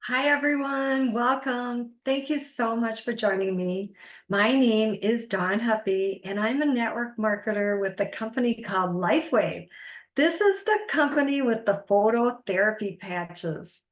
Hi, everyone. Welcome. Thank you so much for joining me. My name is Dawn Huffy, and I'm a network marketer with a company called LifeWave. This is the company with the phototherapy patches.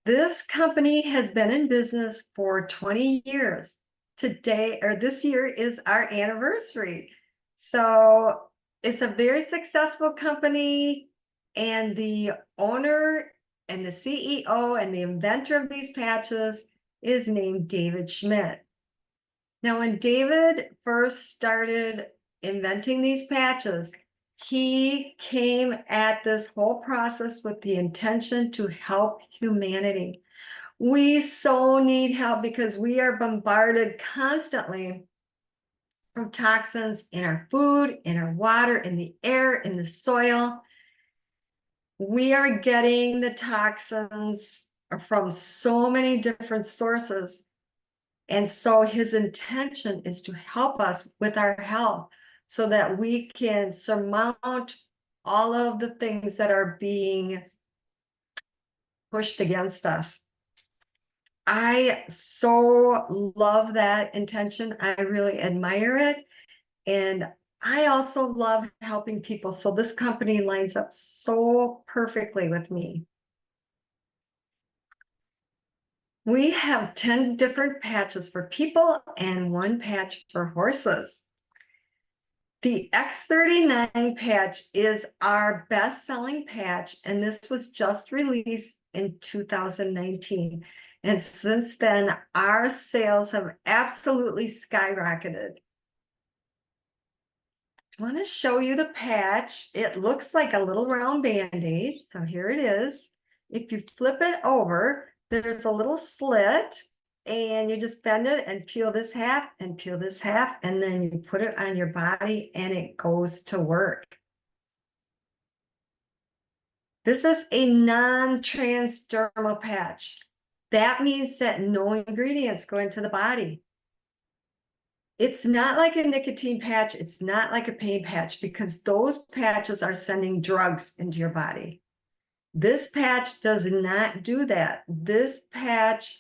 This company has been in business for 20 years. Today, or this year, is our anniversary. So it's a very successful company, and the owner and the CEO and the inventor of these patches is named David Schmidt. Now, when David first started inventing these patches, he came at this whole process with the intention to help humanity. We so need help because we are bombarded constantly from toxins in our food, in our water, in the air, in the soil. We are getting the toxins from so many different sources. And so his intention is to help us with our health so that we can surmount all of the things that are being pushed against us. I so love that intention. I really admire it. And I also love helping people. So this company lines up so perfectly with me. We have 10 different patches for people and 1 patch for horses. The X39 patch is our best-selling patch, and this was just released in 2019. And since then, our sales have absolutely skyrocketed. I want to show you the patch. It looks like a little round band-aid. So here it is. If you flip it over, there's a little slit, and you just bend it and peel this half and peel this half, and then you put it on your body and it goes to work. This is a non-transdermal patch. That means that no ingredients go into the body. It's not like a nicotine patch. It's not like a pain patch because those patches are sending drugs into your body. This patch does not do that. This patch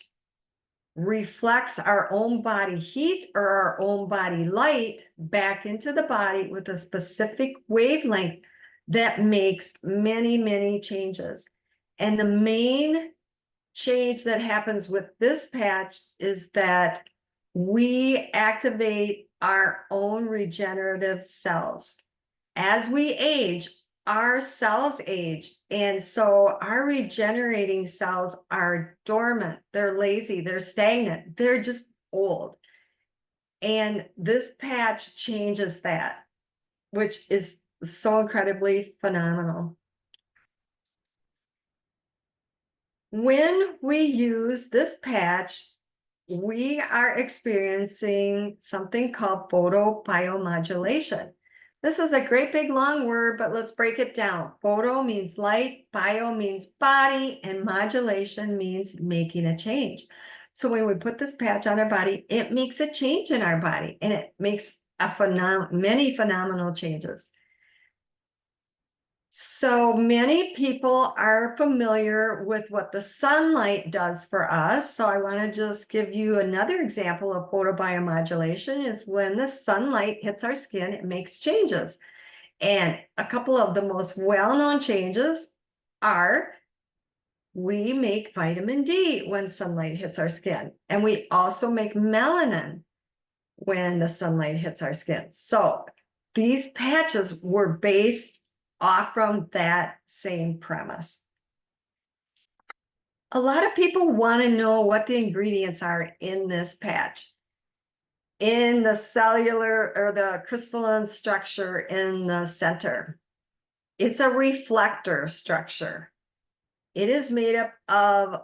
reflects our own body heat or our own body light back into the body with a specific wavelength that makes many, many changes. And the main change that happens with this patch is that we activate our own regenerative cells. As we age, our cells age, and so our regenerating cells are dormant, they're lazy, they're stagnant, they're just old. And this patch changes that, which is so incredibly phenomenal. When we use this patch, we are experiencing something called photobiomodulation. This is a great big long word, but let's break it down. Photo means light, bio means body, and modulation means making a change. So when we put this patch on our body, it makes a change in our body, and it makes many phenomenal changes. So many people are familiar with what the sunlight does for us. So I want to just give you another example of photobiomodulation is when the sunlight hits our skin, it makes changes. And a couple of the most well-known changes are we make vitamin D when sunlight hits our skin. And we also make melanin when the sunlight hits our skin. So these patches were based off from that same premise. A lot of people want to know what the ingredients are in this patch. In the cellular or the crystalline structure in the center, it's a reflector structure. It is made up of,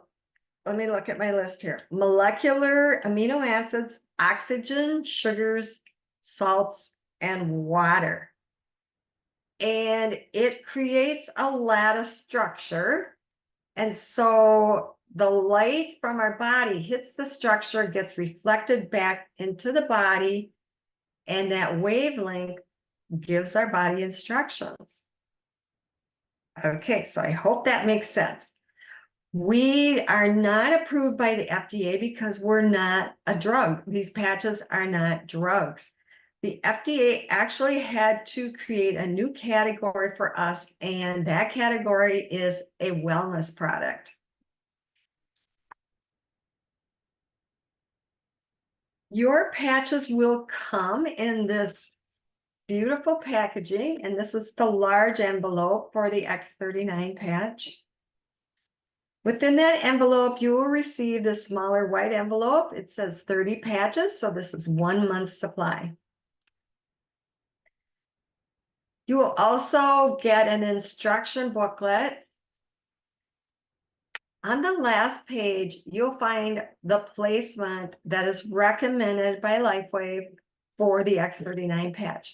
let me look at my list here, molecular amino acids, oxygen, sugars, salts, and water. And it creates a lattice structure. And so the light from our body hits the structure, gets reflected back into the body, and that wavelength gives our body instructions. Okay, so I hope that makes sense. We are not approved by the FDA because we're not a drug. These patches are not drugs. The FDA actually had to create a new category for us, and that category is a wellness product. Your patches will come in this beautiful packaging, and this is the large envelope for the X39 patch. Within that envelope, you will receive this smaller white envelope. It says 30 patches, so this is 1 month's supply. You will also get an instruction booklet. On the last page, you'll find the placement that is recommended by LifeWave for the X39 patch.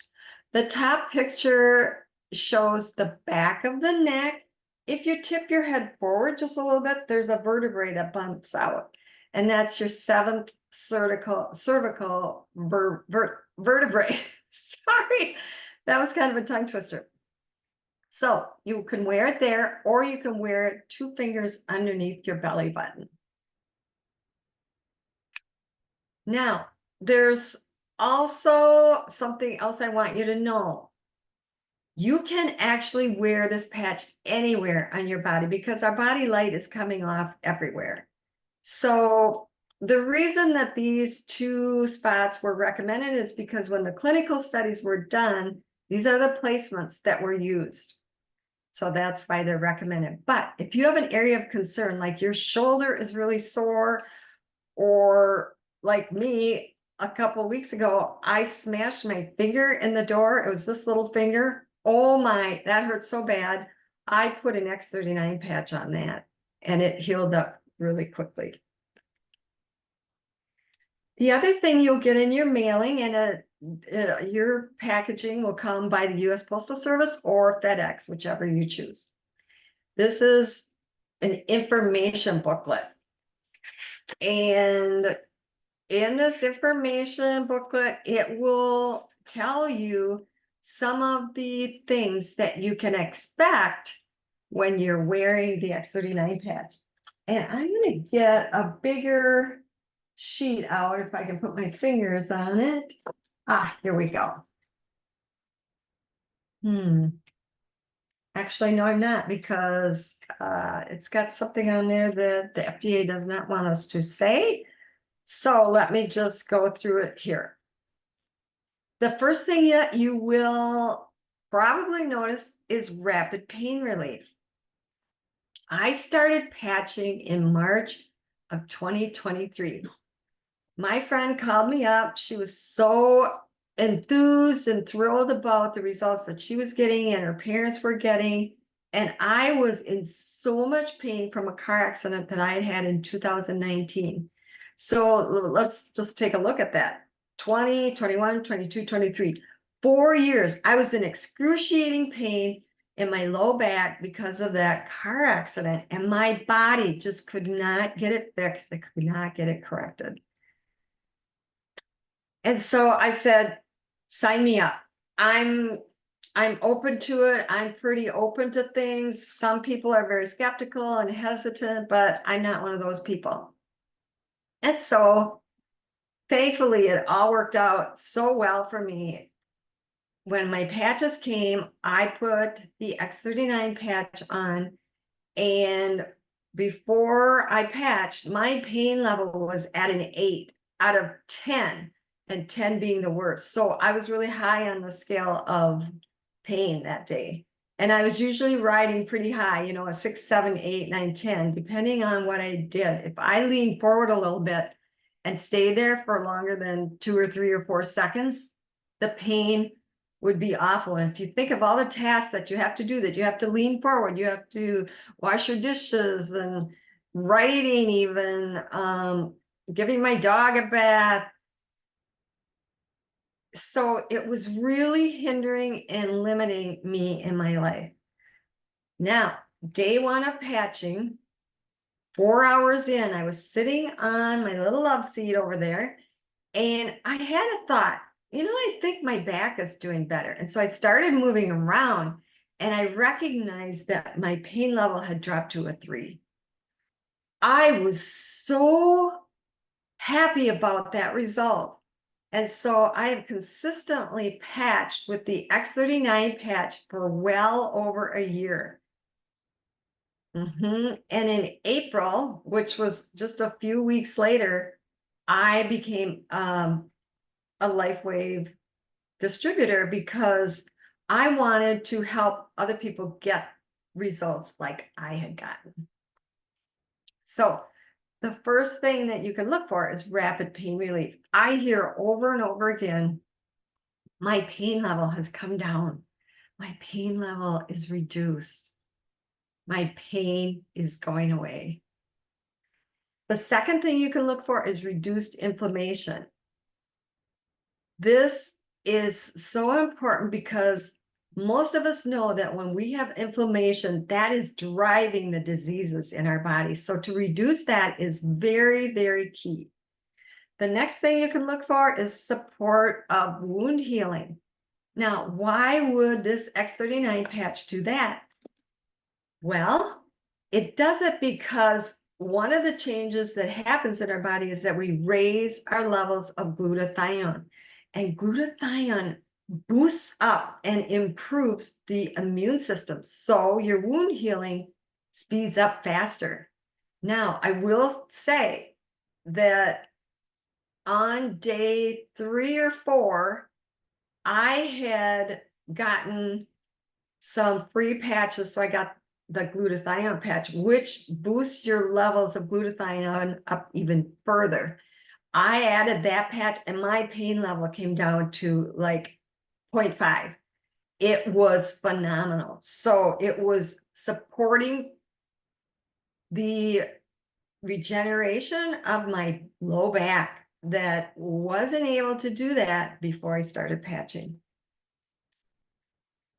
The top picture shows the back of the neck. If you tip your head forward just a little bit, there's a vertebrae that bumps out, and that's your seventh cervical vertebrae. Sorry, that was kind of a tongue twister. So you can wear it there, or you can wear it 2 fingers underneath your belly button. Now, there's also something else I want you to know. You can actually wear this patch anywhere on your body because our body light is coming off everywhere. So the reason that these 2 spots were recommended is because when the clinical studies were done, these are the placements that were used. So that's why they're recommended. But if you have an area of concern, like your shoulder is really sore, or like me, a couple of weeks ago, I smashed my finger in the door. It was this little finger. Oh my, that hurt so bad. I put an X39 patch on that, and it healed up really quickly. The other thing you'll get in your mailing, and your packaging will come by the U.S. Postal Service or FedEx, whichever you choose. This is an information booklet. And in this information booklet, it will tell you some of the things that you can expect when you're wearing the X39 patch. And I'm going to get a bigger sheet out if I can put my fingers on it. Here we go. Actually, no, I'm not, because it's got something on there that the FDA does not want us to say. So let me just go through it here. The first thing that you will probably notice is rapid pain relief. I started patching in March of 2023. My friend called me up. She was so enthused and thrilled about the results that she was getting and her parents were getting. And I was in so much pain from a car accident that I had in 2019. So let's just take a look at that. 20, 21, 22, 23. 4 years. I was in excruciating pain in my low back because of that car accident. And my body just could not get it fixed. It could not get it corrected. And so I said, sign me up. I'm open to it. I'm pretty open to things. Some people are very skeptical and hesitant, but I'm not one of those people. And so thankfully, it all worked out so well for me. When my patches came, I put the X39 patch on, and before I patched, my pain level was at an 8 out of 10, and 10 being the worst. So I was really high on the scale of pain that day. And I was usually riding pretty high, you know, a 6, 7, 8, 9, 10, depending on what I did. If I leaned forward a little bit and stayed there for longer than 2 or 3 or 4 seconds, the pain would be awful. And if you think of all the tasks that you have to do, that you have to lean forward, you have to wash your dishes and writing, even giving my dog a bath. So it was really hindering and limiting me in my life. Now, day 1 of patching, 4 hours in, I was sitting on my little love seat over there, and I had a thought, you know, I think my back is doing better. And so I started moving around, and I recognized that my pain level had dropped to a 3. I was so happy about that result. And so I have consistently patched with the X39 patch for well over a year. And in April, which was just a few weeks later, I became a LifeWave distributor because I wanted to help other people get results like I had gotten. So the first thing that you can look for is rapid pain relief. I hear over and over again, my pain level has come down. My pain level is reduced. My pain is going away. The second thing you can look for is reduced inflammation. This is so important because most of us know that when we have inflammation, that is driving the diseases in our bodies. So to reduce that is very, very key. The next thing you can look for is support of wound healing. Now, why would this X39 patch do that? Well, it does it because one of the changes that happens in our body is that we raise our levels of glutathione. And glutathione boosts up and improves the immune system. So your wound healing speeds up faster. Now, I will say that on day 3 or 4, I had gotten some free patches. So I got the glutathione patch, which boosts your levels of glutathione up even further. I added that patch and my pain level came down to like 0.5. It was phenomenal. So it was supporting the regeneration of my low back that wasn't able to do that before I started patching.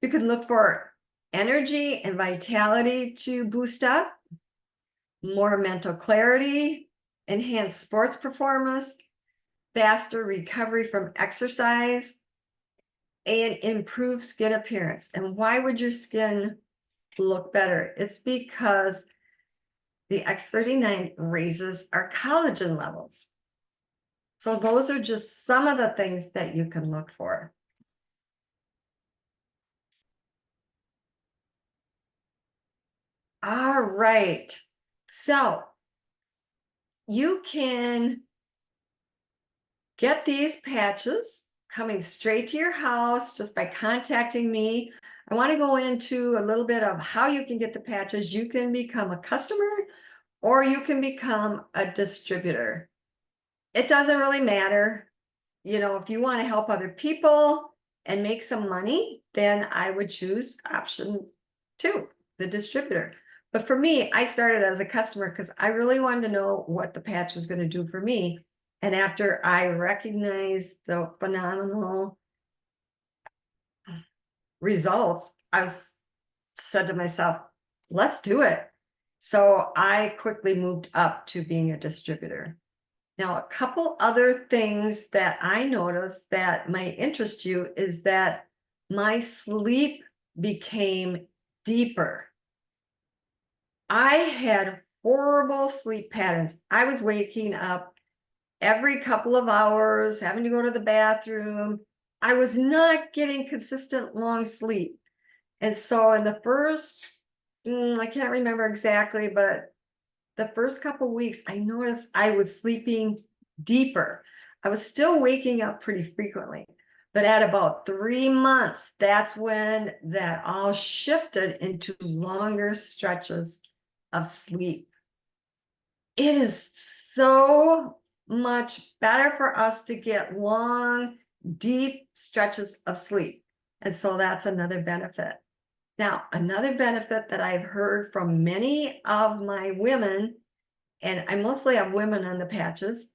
You can look for energy and vitality to boost up, more mental clarity, enhanced sports performance, faster recovery from exercise, and improved skin appearance. And why would your skin look better? It's because the X39 raises our collagen levels. So those are just some of the things that you can look for. All right. So you can get these patches coming straight to your house just by contacting me. I want to go into a little bit of how you can get the patches. You can become a customer or you can become a distributor. It doesn't really matter. You know, if you want to help other people and make some money, then I would choose option 2, the distributor. But for me, I started as a customer because I really wanted to know what the patch was going to do for me. And after I recognized the phenomenal results, I said to myself, let's do it. So I quickly moved up to being a distributor. Now, a couple other things that I noticed that might interest you is that my sleep became deeper. I had horrible sleep patterns. I was waking up every couple of hours, having to go to the bathroom. I was not getting consistent long sleep. And so in the first, I can't remember exactly, but the first couple of weeks, I noticed I was sleeping deeper. I was still waking up pretty frequently, but at about 3 months, that's when that all shifted into longer stretches of sleep. It is so much better for us to get long, deep stretches of sleep. And so that's another benefit. Now, another benefit that I've heard from many of my women, and I mostly have women on the patches,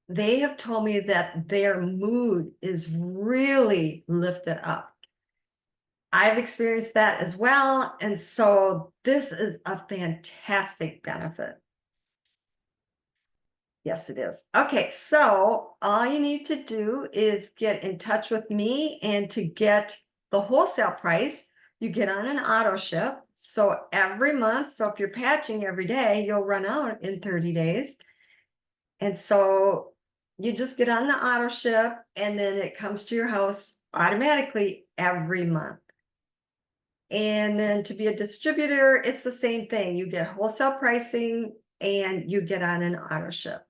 they have told me that their mood is really lifted up. I've experienced that as well. And so this is a fantastic benefit. Yes, it is. Okay, so all you need to do is get in touch with me, and to get the wholesale price, you get on an auto ship. So every month, so if you're patching every day, you'll run out in 30 days. And so you just get on the auto ship and then it comes to your house automatically every month. And then to be a distributor, it's the same thing. You get wholesale pricing and you get on an auto ship.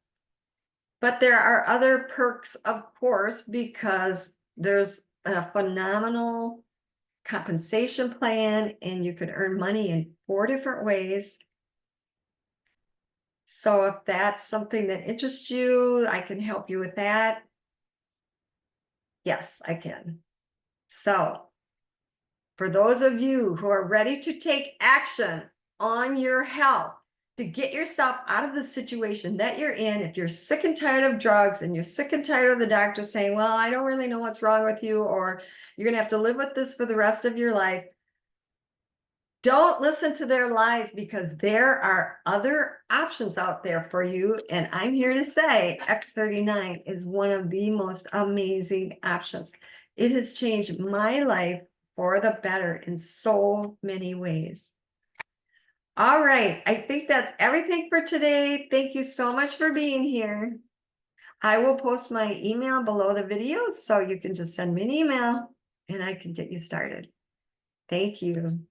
But there are other perks, of course, because there's a phenomenal compensation plan and you can earn money in 4 different ways. So if that's something that interests you, I can help you with that. Yes, I can. So for those of you who are ready to take action on your health, to get yourself out of the situation that you're in, if you're sick and tired of drugs and you're sick and tired of the doctor saying, well, I don't really know what's wrong with you, or you're going to have to live with this for the rest of your life, don't listen to their lies, because there are other options out there for you. And I'm here to say X39 is one of the most amazing options. It has changed my life for the better in so many ways. All right, I think that's everything for today. Thank you so much for being here. I will post my email below the video, so you can just send me an email and I can get you started. Thank you.